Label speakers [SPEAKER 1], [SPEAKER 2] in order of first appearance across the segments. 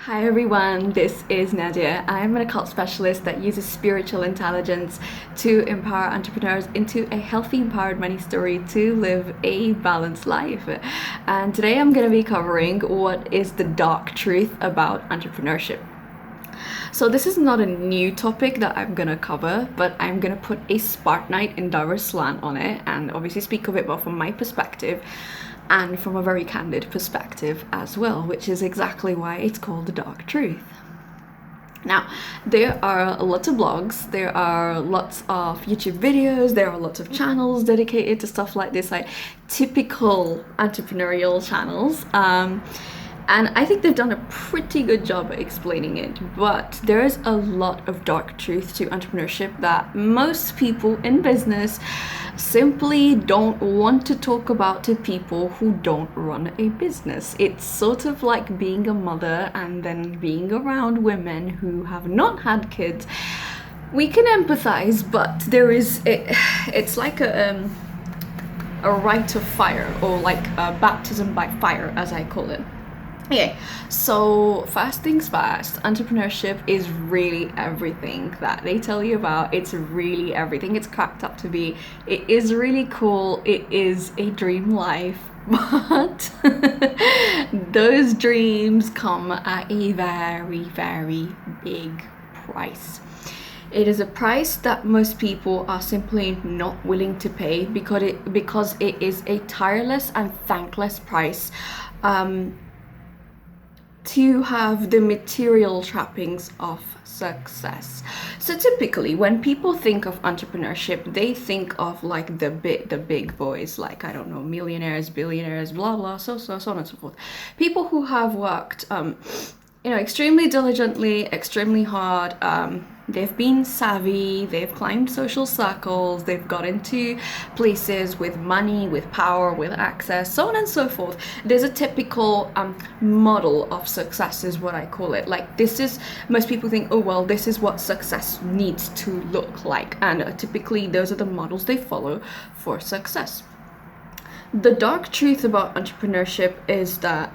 [SPEAKER 1] Hi everyone, this is Nadia. I'm an occult specialist that uses spiritual intelligence to empower entrepreneurs into a healthy, empowered money story to live a balanced life. And today I'm going to be covering what is the dark truth about entrepreneurship. So this is not a new topic that I'm gonna cover, but I'm gonna put a Spartanite endeavor slant on it and obviously speak a bit more from my perspective and from a very candid perspective as well, which is exactly why it's called the dark truth. Now, there are lots of blogs, there are lots of YouTube videos, there are lots of channels dedicated to stuff like this, like typical entrepreneurial channels. And I think they've done a pretty good job at explaining it, but there is a lot of dark truth to entrepreneurship that most people in business simply don't want to talk about to people who don't run a business. It's sort of like being a mother and then being around women who have not had kids. We can empathize, but there is, it's like a rite of fire, or like a baptism by fire, as I call it. Okay, so first things first, entrepreneurship is really everything that they tell you about. It's really everything it's cracked up to be. It is really cool. It is a dream life, but those dreams come at a very, very big price. It is a price that most people are simply not willing to pay because it is a tireless and thankless price. To have the material trappings of success. So typically when people think of entrepreneurship, they think of like the big boys, like, I don't know, millionaires, billionaires, blah blah, so on and so forth. People who have worked extremely diligently, extremely hard. They've been savvy, they've climbed social circles, they've got into places with money, with power, with access, so on and so forth. There's a typical model of success, is what I call it. Like, this is, most people think, oh well, this is what success needs to look like, and typically those are the models they follow for success. The dark truth about entrepreneurship is that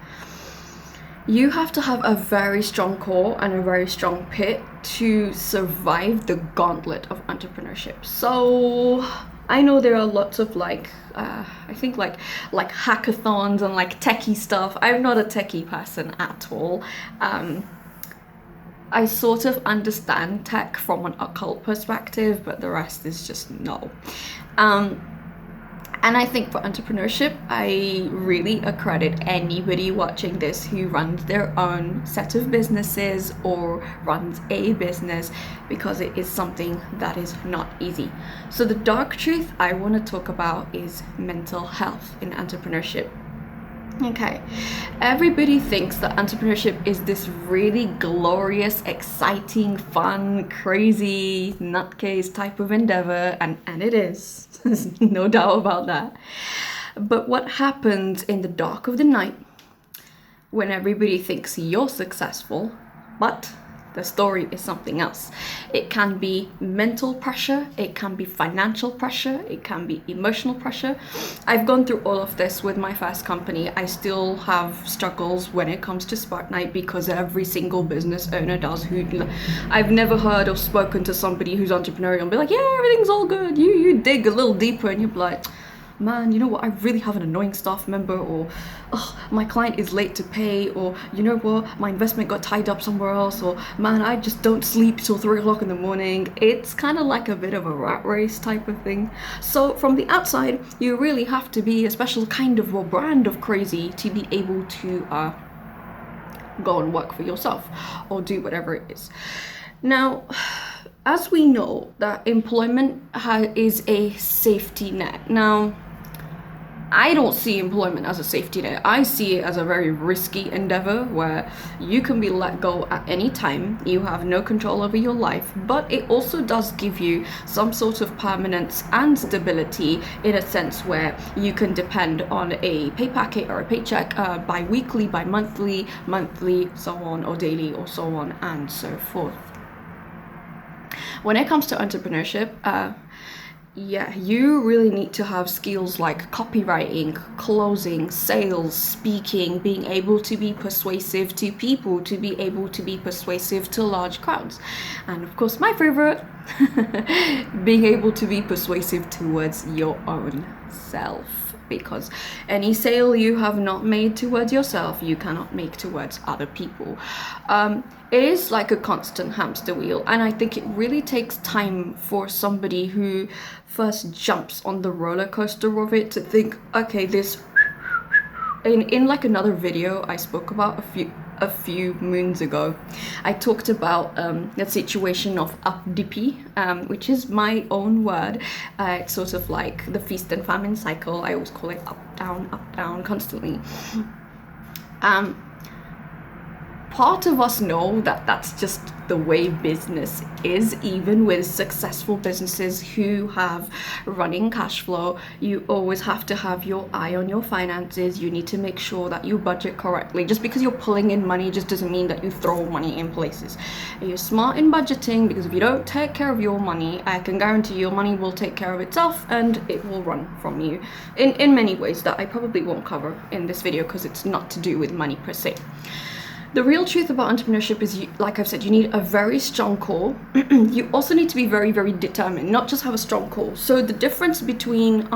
[SPEAKER 1] you have to have a very strong core and a very strong pit to survive the gauntlet of entrepreneurship. So I know there are lots of like hackathons and like techie stuff. I'm not a techie person at all. I sort of understand tech from an occult perspective, but the rest is just no. And I think for entrepreneurship, I really accredit anybody watching this who runs their own set of businesses or runs a business, because it is something that is not easy. So the dark truth I want to talk about is mental health in entrepreneurship. Okay, everybody thinks that entrepreneurship is this really glorious, exciting, fun, crazy, nutcase type of endeavor, and it is. There's no doubt about that. But what happens in the dark of the night when everybody thinks you're successful, but the story is something else? It can be mental pressure, it can be financial pressure, it can be emotional pressure. I've gone through all of this with my first company. I still have struggles when it comes to Spartanite, because every single business owner does. I've never heard or spoken to somebody who's entrepreneurial and be like, yeah, everything's all good. You dig a little deeper and you're like, man, you know what, I really have an annoying staff member, or oh, my client is late to pay, or you know what, my investment got tied up somewhere else, or man, I just don't sleep till 3 o'clock in the morning. It's kind of like a bit of a rat race type of thing. So from the outside, you really have to be a special kind of, or brand of crazy to be able to go and work for yourself or do whatever it is. Now, as we know, that employment is a safety net. Now, I don't see employment as a safety net. I see it as a very risky endeavor where you can be let go at any time. You have no control over your life, but it also does give you some sort of permanence and stability, in a sense where you can depend on a pay packet or a paycheck bi-weekly, bi-monthly, monthly, so on, or daily, or so on and so forth. When it comes to entrepreneurship, yeah, you really need to have skills like copywriting, closing, sales, speaking, being able to be persuasive to people, to be able to be persuasive to large crowds. And of course, my favorite, being able to be persuasive towards your own self. Because any sale you have not made towards yourself, you cannot make towards other people. It is like a constant hamster wheel, and I think it really takes time for somebody who first jumps on the roller coaster of it to think, okay, this. In like another video I spoke about a few moons ago, I talked about the situation of up-dippy, which is my own word. It's sort of like the feast and famine cycle. I always call it up, down, constantly. Part of us know that that's just the way business is, even with successful businesses who have running cash flow. You always have to have your eye on your finances. You need to make sure that you budget correctly. Just because you're pulling in money just doesn't mean that you throw money in places. You're smart in budgeting, because if you don't take care of your money, I can guarantee your money will take care of itself and it will run from you in many ways that I probably won't cover in this video, because it's not to do with money per se. The real truth about entrepreneurship is, like I've said, you need a very strong core. You also need to be very, very determined, not just have a strong core. So the difference between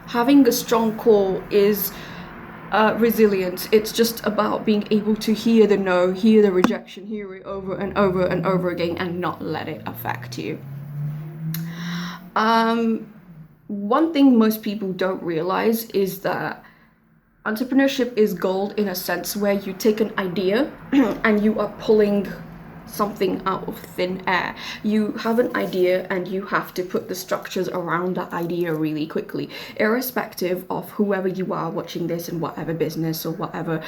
[SPEAKER 1] having a strong core is resilience. It's just about being able to hear the no, hear the rejection, hear it over and over and over again, and not let it affect you. One thing most people don't realize is that entrepreneurship is gold in a sense where you take an idea and you are pulling something out of thin air. You have an idea and you have to put the structures around that idea really quickly, irrespective of whoever you are watching this and whatever business or whatever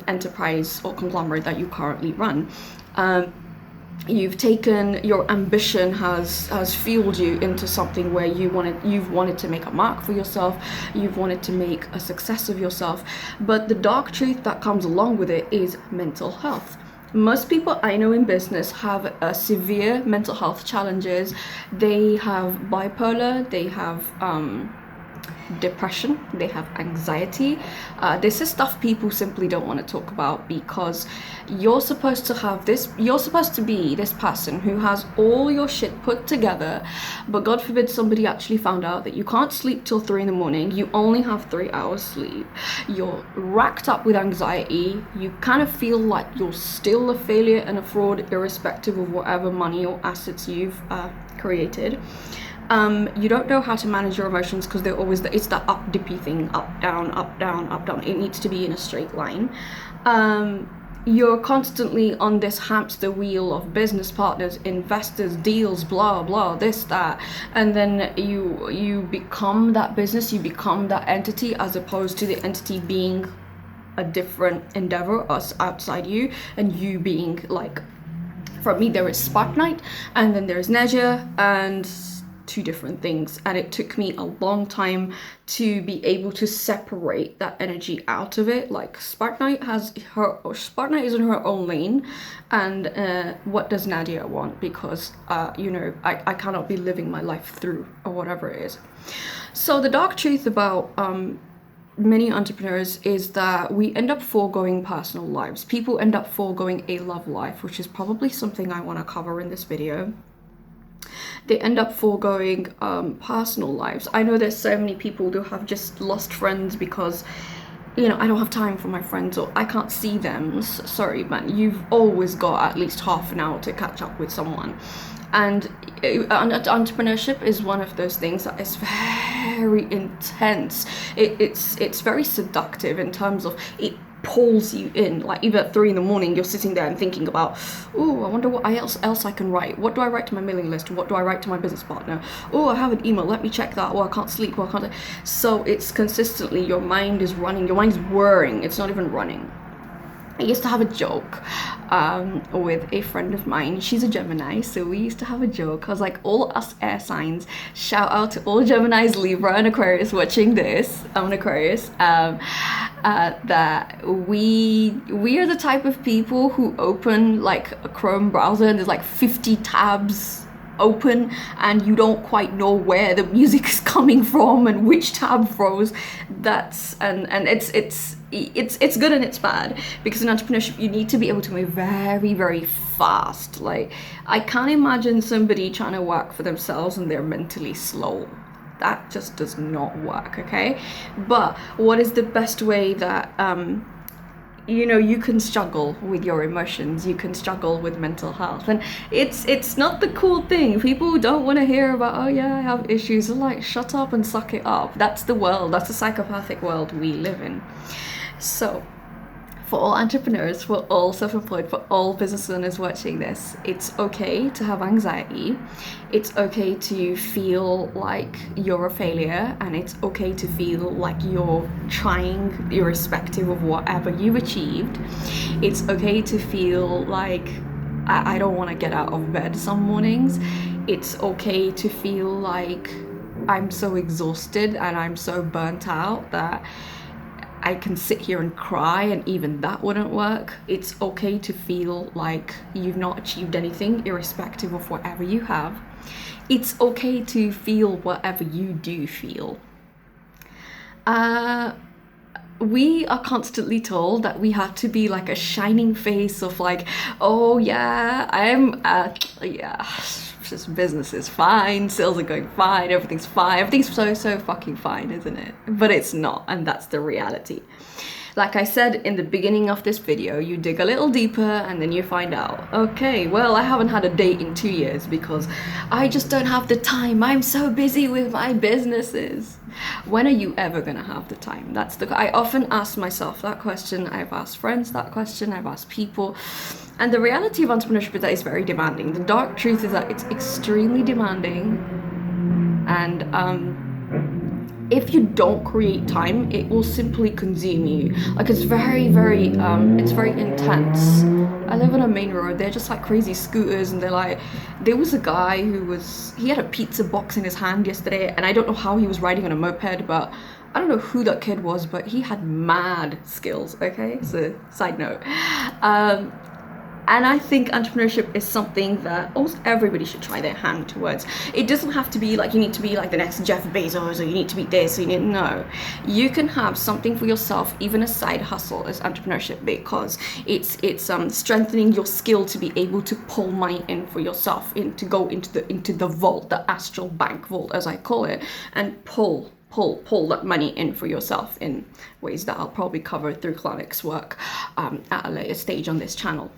[SPEAKER 1] enterprise or conglomerate that you currently run. You've taken your ambition has fueled you into something where you've wanted to make a mark for yourself, you've wanted to make a success of yourself, but the dark truth that comes along with it is mental health. Most people I know in business have severe mental health challenges. They have bipolar, they have depression, they have anxiety. This is stuff people simply don't want to talk about, because you're supposed to be this person who has all your shit put together, but God forbid somebody actually found out that you can't sleep till 3 a.m, you only have 3 hours sleep, you're racked up with anxiety, you kind of feel like you're still a failure and a fraud irrespective of whatever money or assets you've created. You don't know how to manage your emotions, because they're always it's that up dippy thing, up down, up down, up down. It needs to be in a straight line. You're constantly on this hamster wheel of business partners, investors, deals, blah blah, this, that, and then you become that business, you become that entity, as opposed to the entity being a different endeavor, us outside you, and you being like, for me there is Spartanite and then there's Nadia, and two different things, and it took me a long time to be able to separate that energy out of it. Like Spartanite is in her own lane, and what does Nadia want? Because I cannot be living my life through or whatever it is. So the dark truth about many entrepreneurs is that we end up foregoing personal lives. People end up foregoing a love life, which is probably something I want to cover in this video. They end up foregoing personal lives. I know there's so many people who have just lost friends because, I don't have time for my friends, or I can't see them. Sorry, man, you've always got at least half an hour to catch up with someone. And entrepreneurship is one of those things that is very intense. It's very seductive in terms of it pulls you in. Like even at 3 a.m, you're sitting there and thinking about, oh, I wonder what else I can write. What do I write to my mailing list? What do I write to my business partner? Oh, I have an email, let me check that. Oh, I can't sleep. Oh, I can't. So it's consistently, your mind is running, your mind is whirring, it's not even running. I used to have a joke with a friend of mine. She's a Gemini, so we used to have a joke. I was like, all us air signs, shout out to all Geminis, Libra, and Aquarius watching this. I'm an Aquarius. That we are the type of people who open like a Chrome browser and there's like 50 tabs open and you don't quite know where the music is coming from and which tab froze. That's and it's good and it's bad, because in entrepreneurship you need to be able to move very, very fast. Like, I can't imagine somebody trying to work for themselves and they're mentally slow. That just does not work, okay? But what is the best way that you know, you can struggle with your emotions, you can struggle with mental health, and it's not the cool thing. People don't want to hear about, oh yeah, I have issues. They're like, shut up and suck it up. That's the world, that's the psychopathic world we live in. So for all entrepreneurs, for all self-employed, for all business owners watching this, it's okay to have anxiety. It's okay to feel like you're a failure, and it's okay to feel like you're trying irrespective of whatever you've achieved. It's okay to feel like I don't want to get out of bed some mornings. It's okay to feel like I'm so exhausted and I'm so burnt out that I can sit here and cry and even that wouldn't work. It's okay to feel like you've not achieved anything, irrespective of whatever you have. It's okay to feel whatever you do feel. We are constantly told that we have to be like a shining face of like, oh yeah, this business is fine, sales are going fine, everything's fine, everything's so fucking fine, isn't it? But it's not, and that's the reality. Like I said in the beginning of this video, you dig a little deeper and then you find out, okay, well, I haven't had a date in 2 years because I just don't have the time. I'm so busy with my businesses. When are you ever gonna have the time? I often ask myself that question. I've asked friends that question. I've asked people. And the reality of entrepreneurship is that it's very demanding. The dark truth is that it's extremely demanding. And if you don't create time, it will simply consume you. Like, it's very, it's very intense. I live on a main road. They're just like crazy scooters, and there was a guy he had a pizza box in his hand yesterday, and I don't know how he was riding on a moped, but I don't know who that kid was, but he had mad skills, okay? So, side note. And I think entrepreneurship is something that almost everybody should try their hand towards. It doesn't have to be like you need to be like the next Jeff Bezos, or you need to be this, or no. You can have something for yourself, even a side hustle as entrepreneurship, because it's strengthening your skill to be able to pull money in for yourself, to go into the vault, the astral bank vault as I call it, and pull that money in for yourself in ways that I'll probably cover through clinics work at a later stage on this channel.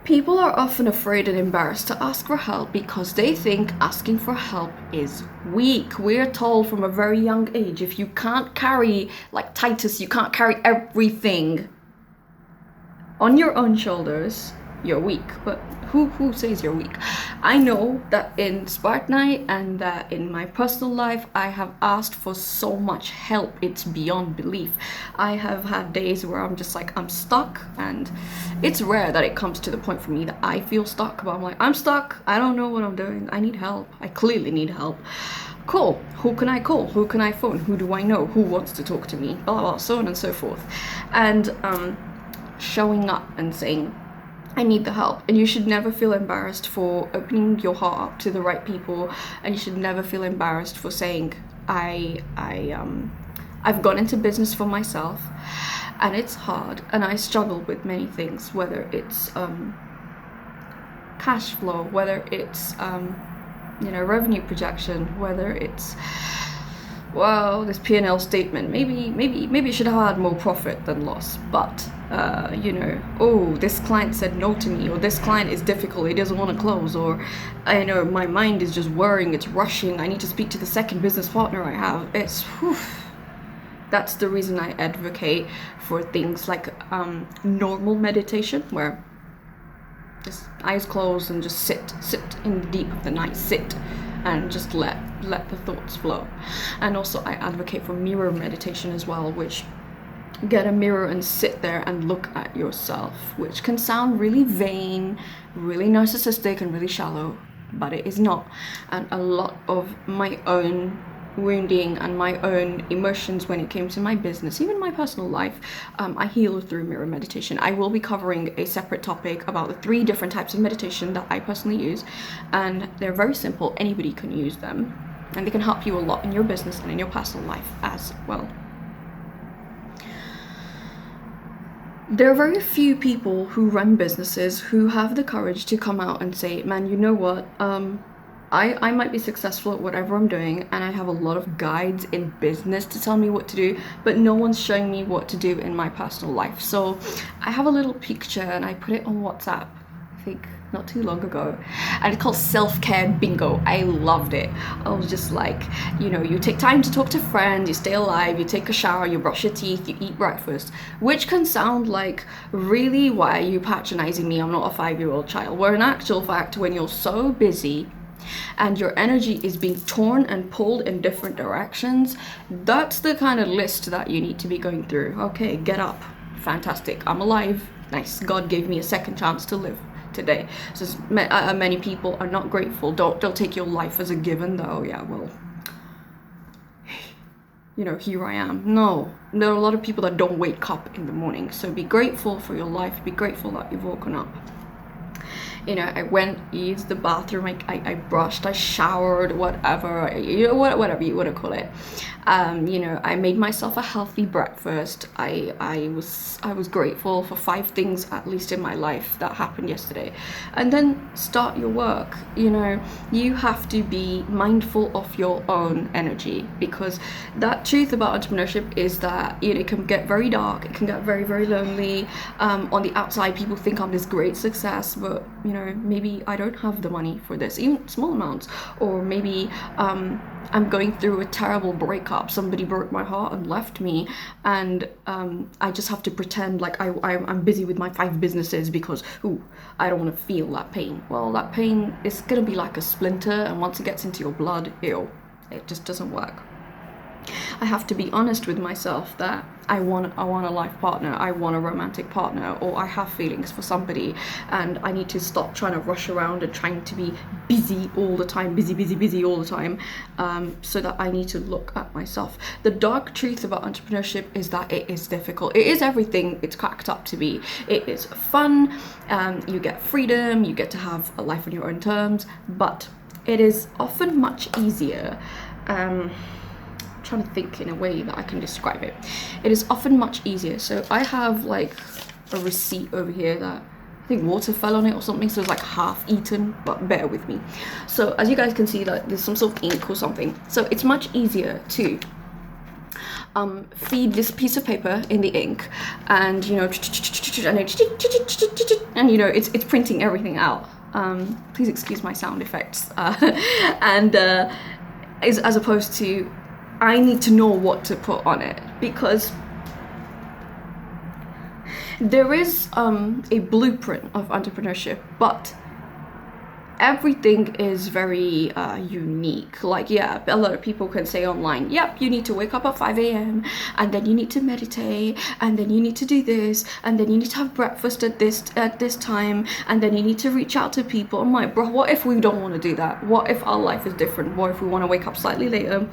[SPEAKER 1] People are often afraid and embarrassed to ask for help because they think asking for help is weak. We're told from a very young age, if you can't carry, like Titus, you can't carry everything on your own shoulders, you're weak. But who says you're weak? I know that in Spartanite and that in my personal life, I have asked for so much help, it's beyond belief. I have had days where I'm just like, I'm stuck, and it's rare that it comes to the point for me that I feel stuck, but I'm like, I'm stuck, I don't know what I'm doing, I need help, I clearly need help. Cool, who can I call? Who can I phone? Who do I know? Who wants to talk to me? Blah, blah, so on and so forth. And showing up and saying, I need the help. And you should never feel embarrassed for opening your heart up to the right people, and you should never feel embarrassed for saying, I've gone into business for myself and it's hard and I struggle with many things, whether it's cash flow, whether it's revenue projection, whether it's this P&L statement, maybe it should have had more profit than loss, but this client said no to me, or this client is difficult, he doesn't want to close, or I know my mind is just worrying, it's rushing, I need to speak to the second business partner I have. That's the reason I advocate for things like normal meditation, where just eyes closed and just sit in the deep of the night, sit and just let the thoughts flow. And also I advocate for mirror meditation as well, which get a mirror and sit there and look at yourself, which can sound really vain, really narcissistic and really shallow, but it is not. And a lot of my own wounding and my own emotions when it came to my business, even my personal life, I heal through mirror meditation. I will be covering a separate topic about the 3 different types of meditation that I personally use, and they're very simple. Anybody can use them, and they can help you a lot in your business and in your personal life as well. There are very few people who run businesses who have the courage to come out and say, man, you know what, I might be successful at whatever I'm doing, and I have a lot of guides in business to tell me what to do, but no one's showing me what to do in my personal life. So I have a little picture and I put it on WhatsApp, I think not too long ago, and it's called Self-Care Bingo. I loved it. I was just like, you know, you take time to talk to friends, you stay alive, you take a shower, you brush your teeth, you eat breakfast, which can sound like, really, why are you patronizing me? I'm not a 5-year-old child. Where in actual fact, when you're so busy and your energy is being torn and pulled in different directions, that's the kind of list that you need to be going through. Okay, get up. Fantastic. I'm alive. Nice. God gave me a second chance to live today. So many people are not grateful. Don't take your life as a given, though. Yeah, well, you know, here I am. No, there are a lot of people that don't wake up in the morning. So be grateful for your life. Be grateful that you've woken up. You know, I went, used the bathroom, I brushed, I showered, whatever, you know, whatever you want to call it. You know, I made myself a healthy breakfast. I was grateful for 5 things at least in my life that happened yesterday. And then start your work. You know, you have to be mindful of your own energy, because that truth about entrepreneurship is that, you know, it can get very dark, it can get very, very lonely. On the outside, people think I'm this great success, but you know, maybe I don't have the money for this, even small amounts, or maybe I'm going through a terrible breakup. Somebody broke my heart and left me, and I just have to pretend like I'm busy with my 5 businesses because I don't want to feel that pain. Well, that pain is gonna be like a splinter, and once it gets into your blood, it just doesn't work. I have to be honest with myself that I want a life partner, I want a romantic partner, or I have feelings for somebody, and I need to stop trying to rush around and trying to be busy all the time, busy all the time, so that I need to look at myself. The dark truth about entrepreneurship is that it is difficult. It is everything it's cracked up to be. It is fun, you get freedom, you get to have a life on your own terms, but it is often much easier. Trying to think in a way that I can describe it. It is often much easier. So I have like a receipt over here that I think water fell on it or something, so it's like half eaten, but bear with me. So as you guys can see, that there's some sort of ink or something. So it's much easier to feed this piece of paper in the ink, and you know, and you know, it's printing everything out. Please excuse my sound effects. And as opposed to, I need to know what to put on it, because there is a blueprint of entrepreneurship, but everything is very unique. Like, yeah, a lot of people can say online, yep, you need to wake up at 5 a.m. and then you need to meditate, and then you need to do this, and then you need to have breakfast at this time, and then you need to reach out to people. I'm like, bro, what if we don't want to do that? What if our life is different? What if we want to wake up slightly later?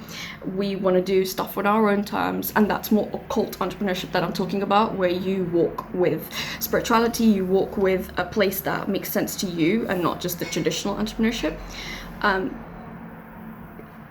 [SPEAKER 1] We want to do stuff on our own terms, and that's more occult entrepreneurship that I'm talking about, where you walk with spirituality, you walk with a place that makes sense to you and not just the traditional entrepreneurship.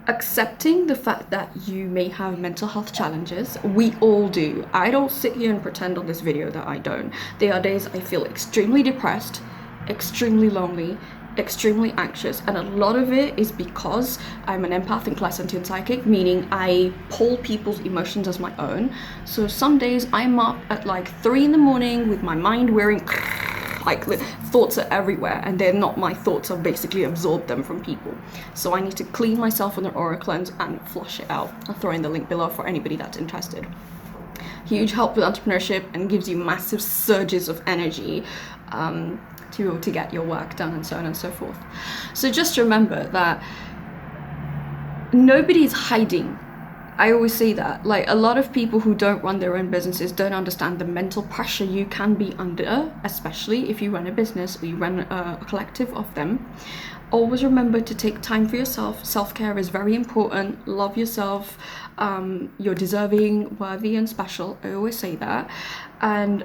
[SPEAKER 1] Accepting the fact that you may have mental health challenges. We all do. I don't sit here and pretend on this video that I don't. There are days I feel extremely depressed, extremely lonely, extremely anxious, and a lot of it is because I'm an empath and clairsentient psychic, meaning I pull people's emotions as my own. So some days I'm up at like 3 in the morning with my mind wearing like the thoughts are everywhere, and they're not my thoughts. I've basically absorbed them from people. So I need to clean myself with an aura cleanse and flush it out. I'll throw in the link below for anybody that's interested. Huge help with entrepreneurship, and gives you massive surges of energy to get your work done, and so on and so forth. So just remember that nobody's hiding. I always say that, like, a lot of people who don't run their own businesses don't understand the mental pressure you can be under, especially if you run a business or you run a collective of them. always remember to take time for yourself. Self-care is very important. Love yourself. You're deserving, worthy, and special. I always say that. And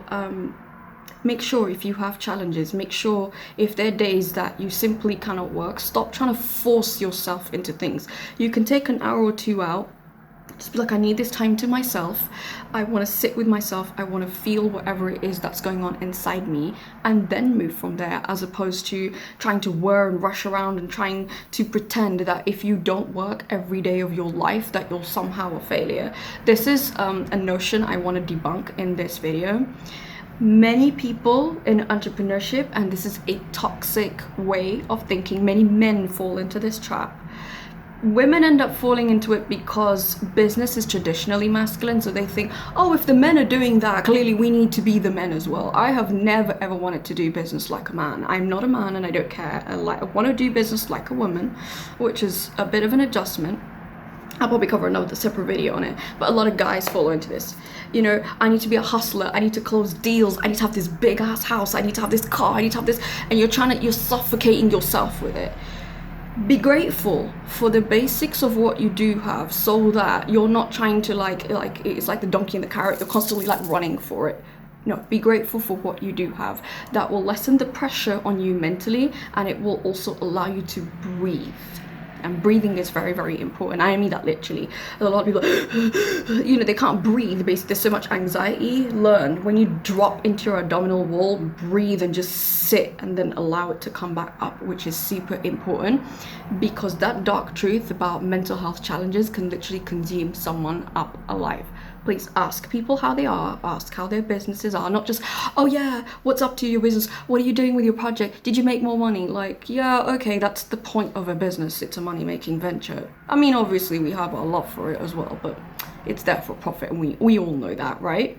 [SPEAKER 1] make sure if you have challenges, make sure if there are days that you simply cannot work, stop trying to force yourself into things. You can take an hour or two out. Just be like, I need this time to myself. I want to sit with myself. I want to feel whatever it is that's going on inside me, and then move from there, as opposed to trying to whir and rush around and trying to pretend that if you don't work every day of your life that you're somehow a failure. This is a notion I want to debunk in this video. Many people in entrepreneurship, and this is a toxic way of thinking, many men fall into this trap. Women end up falling into it because business is traditionally masculine, so they think, oh, if the men are doing that, clearly we need to be the men as well. I have never ever wanted to do business like a man. I'm not a man and I don't care. I want to do business like a woman, which is a bit of an adjustment. I'll probably cover another separate video on it, but a lot of guys fall into this. You know, I need to be a hustler, I need to close deals, I need to have this big ass house, I need to have this car, I need to have this, and you're suffocating yourself with it. Be grateful for the basics of what you do have, so that you're not trying to like it's like the donkey and the carrot, you're constantly like running for it. No, be grateful for what you do have. That will lessen the pressure on you mentally, and it will also allow you to breathe. And breathing is very, very important. I mean that literally. A lot of people, you know, they can't breathe. Basically, there's so much anxiety. Learn when you drop into your abdominal wall, breathe and just sit, and then allow it to come back up, which is super important, because that dark truth about mental health challenges can literally consume someone up alive. Please ask people how they are, ask how their businesses are, not just, oh yeah, what's up to your business? What are you doing with your project? Did you make more money? Like, yeah, okay, that's the point of a business. It's a money-making venture. I mean, obviously we have our love for it as well, but it's there for profit, and we all know that, right?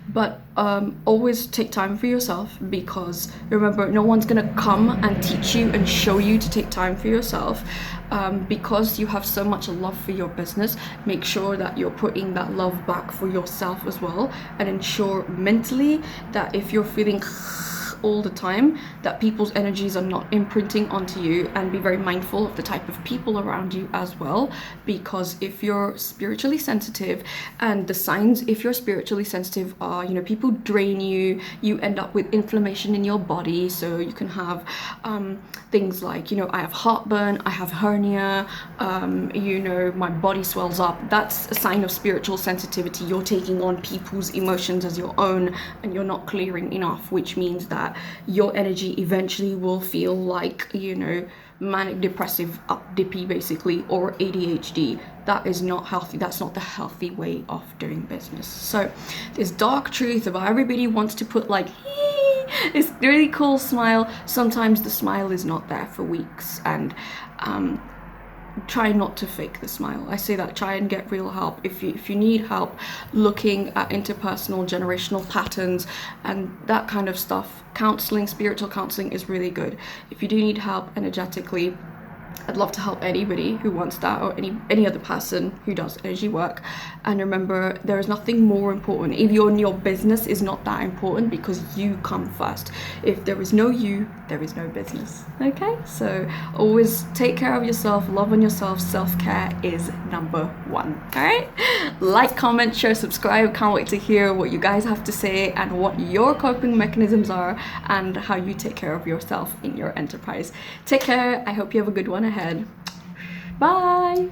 [SPEAKER 1] But always take time for yourself, because remember, no one's gonna come and teach you and show you to take time for yourself. Because you have so much love for your business, make sure that you're putting that love back for yourself as well, and ensure mentally that if you're feeling all the time, that people's energies are not imprinting onto you, and be very mindful of the type of people around you as well, because if you're spiritually sensitive, and the signs if you're spiritually sensitive are, you know, people drain you, you end up with inflammation in your body, so you can have things like, you know, I have heartburn, I have hernia, you know, my body swells up. That's a sign of spiritual sensitivity. You're taking on people's emotions as your own, and you're not clearing enough, which means that your energy eventually will feel like, you know, manic depressive up dippy basically, or ADHD. That is not healthy. That's not the healthy way of doing business. So this dark truth about everybody wants to put like this really cool smile. Sometimes the smile is not there for weeks, and try not to fake the smile. I say that, try and get real help. If you need help looking at interpersonal generational patterns and that kind of stuff, counseling, spiritual counseling is really good. If you do need help energetically, I'd love to help anybody who wants that, or any other person who does energy work. And remember, there is nothing more important. If your business is not that important, because you come first. If there is no you, there is no business. Okay, so always take care of yourself, love on yourself. Self-care is number one. All right, like, comment, share, subscribe. Can't wait to hear what you guys have to say and what your coping mechanisms are, and how you take care of yourself in your enterprise. Take care. I hope you have a good one ahead. Bye.